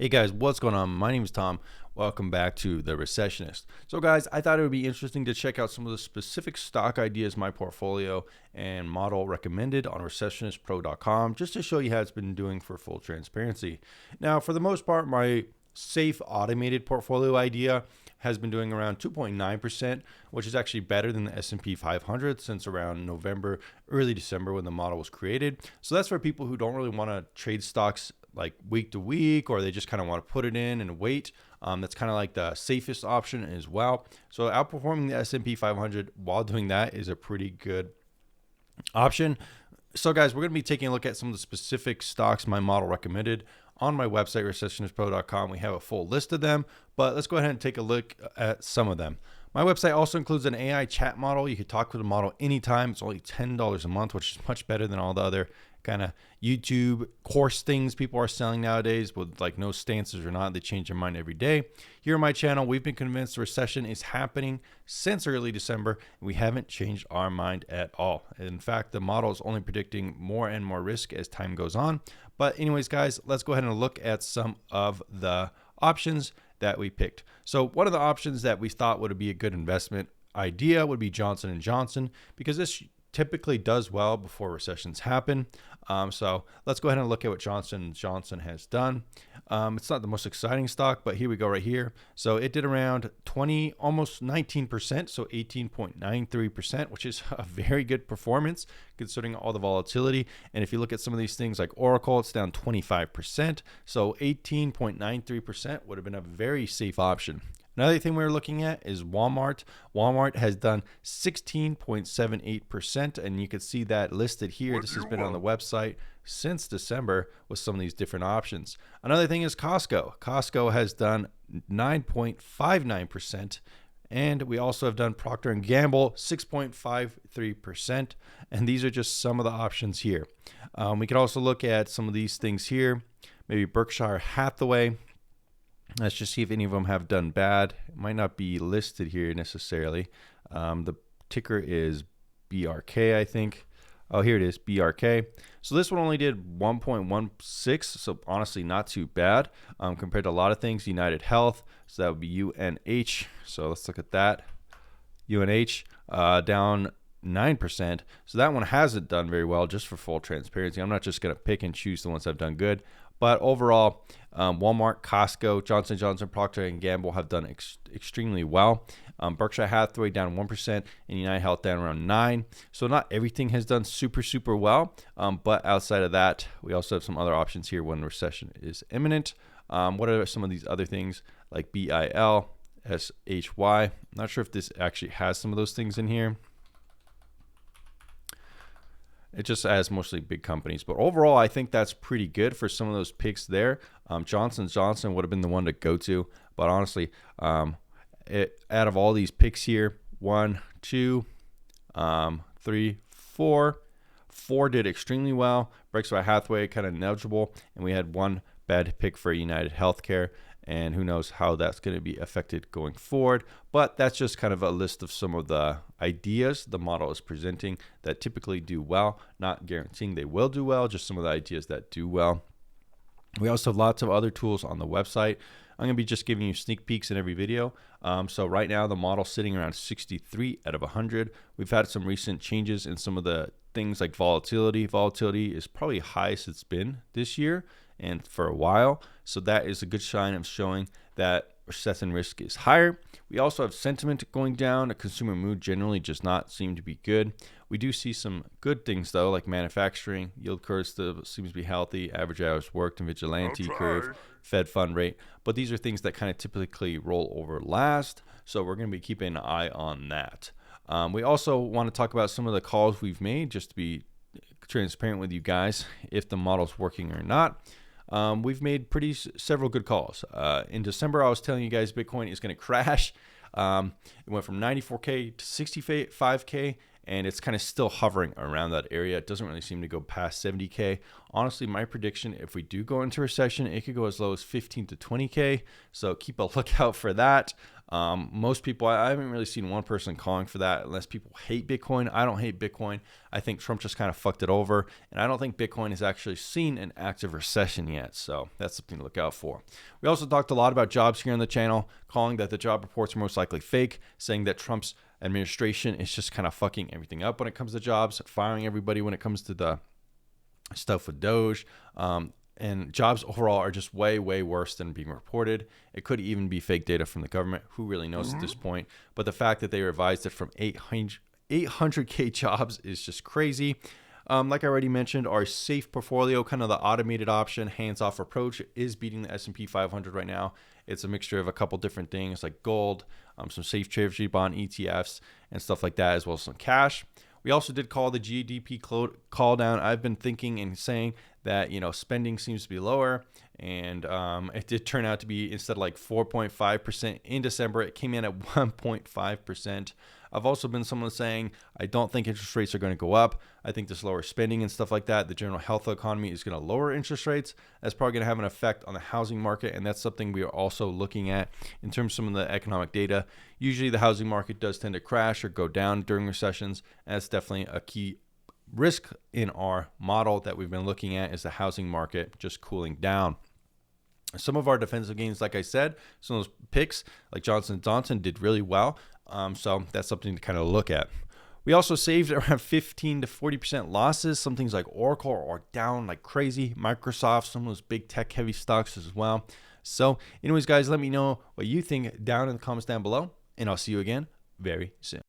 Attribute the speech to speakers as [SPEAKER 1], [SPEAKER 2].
[SPEAKER 1] Hey guys, what's going on? My name is Tom. Welcome back to The Recessionist. So guys, I thought it would be interesting to check out some of the specific stock ideas my portfolio and model recommended on recessionistpro.com just to show you how it's been doing for full transparency. Now, for the most part, my safe automated portfolio idea has been doing around 2.9%, which is actually better than the S&P 500 since around November, early December when the model was created. So that's for people who don't really want to trade stocks like week to week, or they just kind of want to put it in and wait. That's kind of like the safest option as well. So outperforming the S&P 500 while doing that is a pretty good option. So guys, we're going to be taking a look at some of the specific stocks my model recommended on my website, recessionistpro.com. We have a full list of them, but let's go ahead and take a look at some of them. My website also includes an AI chat model. You can talk with the model anytime. It's only $10 a month, which is much better than all the other kind of YouTube course things people are selling nowadays with like no stances or not. They change their mind every day. Here on my channel, we've been convinced the recession is happening since early December, and we haven't changed our mind at all. In fact, the model is only predicting more and more risk as time goes on. But anyways, guys, let's go ahead and look at some of the options that we picked. So one of the options that we thought would be a good investment idea would be Johnson & Johnson, because this typically does well before recessions happen. So let's go ahead and look at what Johnson & Johnson has done. It's not the most exciting stock, but here we go right here. So it did around 20, almost 19%, so 18.93%, which is a very good performance considering all the volatility. And if you look at some of these things like Oracle, it's down 25%. So 18.93% would have been a very safe option. Another thing we're looking at is Walmart. Walmart has done 16.78%, and you can see that listed here. This has been on the website since December with some of these different options. Another thing is Costco. Costco has done 9.59%, and we also have done Procter & Gamble, 6.53%, and these are just some of the options here. We can also look at some of these things here, maybe Berkshire Hathaway. Let's just see if any of them have done bad. It might not be listed here necessarily. The ticker is BRK, I think. Oh, here it is, BRK. So this one only did 1.16, so honestly not too bad compared to a lot of things. United Health, so that would be UNH. So let's look at that. UNH down 9%. So that one hasn't done very well, just for full transparency. I'm not just going to pick and choose the ones that have done good. But overall, Walmart, Costco, Johnson & Johnson, Procter & Gamble have done extremely well. Berkshire Hathaway down 1% and United Health down around 9%. So not everything has done super well. But outside of that, we also have some other options here when recession is imminent. What are some of these other things like BIL, SHY? I'm not sure if this actually has some of those things in here. It just has mostly big companies, but overall, I think that's pretty good for some of those picks there. Johnson & Johnson would have been the one to go to, but honestly, out of all these picks here, 1, 2, 3, 4 did extremely well. Berkshire Hathaway kind of negligible, and we had one bad pick for United Healthcare. And who knows how that's going to be affected going forward. But that's just kind of a list of some of the ideas the model is presenting that typically do well. Not guaranteeing they will do well, just some of the ideas that do well. We also have lots of other tools on the website. I'm going to be just giving you sneak peeks in every video. So right now, the model's sitting around 63 out of 100. We've had some recent changes in some of the things like volatility. Volatility is probably highest it's been this year and for a while. So that is a good sign of showing that recession risk is higher. We also have sentiment going down. A consumer mood generally does not seem to be good. We do see some good things though, like manufacturing. Yield curve still seems to be healthy. Average hours worked and vigilante curve, Fed fund rate. But these are things that kind of typically roll over last. So we're going to be keeping an eye on that. We also want to talk about some of the calls we've made just to be transparent with you guys if the model's working or not. We've made several good calls. In December, I was telling you guys Bitcoin is going to crash. It went from 94K to 65K, and it's kind of still hovering around that area. It doesn't really seem to go past 70K. Honestly, my prediction, if we do go into recession, it could go as low as 15 to 20K. So keep a lookout for that. Most people, I haven't really seen one person calling for that unless people hate Bitcoin. I don't hate Bitcoin. I think Trump just kind of fucked it over. And I don't think Bitcoin has actually seen an active recession yet. So that's something to look out for. We also talked a lot about jobs here on the channel, calling that the job reports are most likely fake, saying that Trump's administration is just kind of fucking everything up when it comes to jobs, firing everybody when it comes to the stuff with Doge. And jobs overall are just way, way worse than being reported. It could even be fake data from the government. Who really knows at this point? But the fact that they revised it from 800K jobs is just crazy. Like I already mentioned, our safe portfolio, kind of the automated option, hands-off approach, is beating the S&P 500 right now. It's a mixture of a couple different things like gold, some safe treasury bond ETFs, and stuff like that, as well as some cash. We also did call the GDP call down. I've been thinking and saying that, spending seems to be lower. And it did turn out to be, instead of like 4.5% in December, it came in at 1.5%. I've also been someone saying I don't think interest rates are going to go up. I think this lower spending and stuff like that, the general health of the economy is going to lower interest rates. That's probably going to have an effect on the housing market. And that's something we are also looking at in terms of some of the economic data. Usually the housing market does tend to crash or go down during recessions. And that's definitely a key risk in our model that we've been looking at, is the housing market just cooling down. Some of our defensive gains, like I said, some of those picks like Johnson & Johnson did really well. So that's something to kind of look at. We also saved around 15 to 40% losses. Some things like Oracle are down like crazy. Microsoft, some of those big tech heavy stocks as well. So anyways, guys, let me know what you think down in the comments down below, and I'll see you again very soon.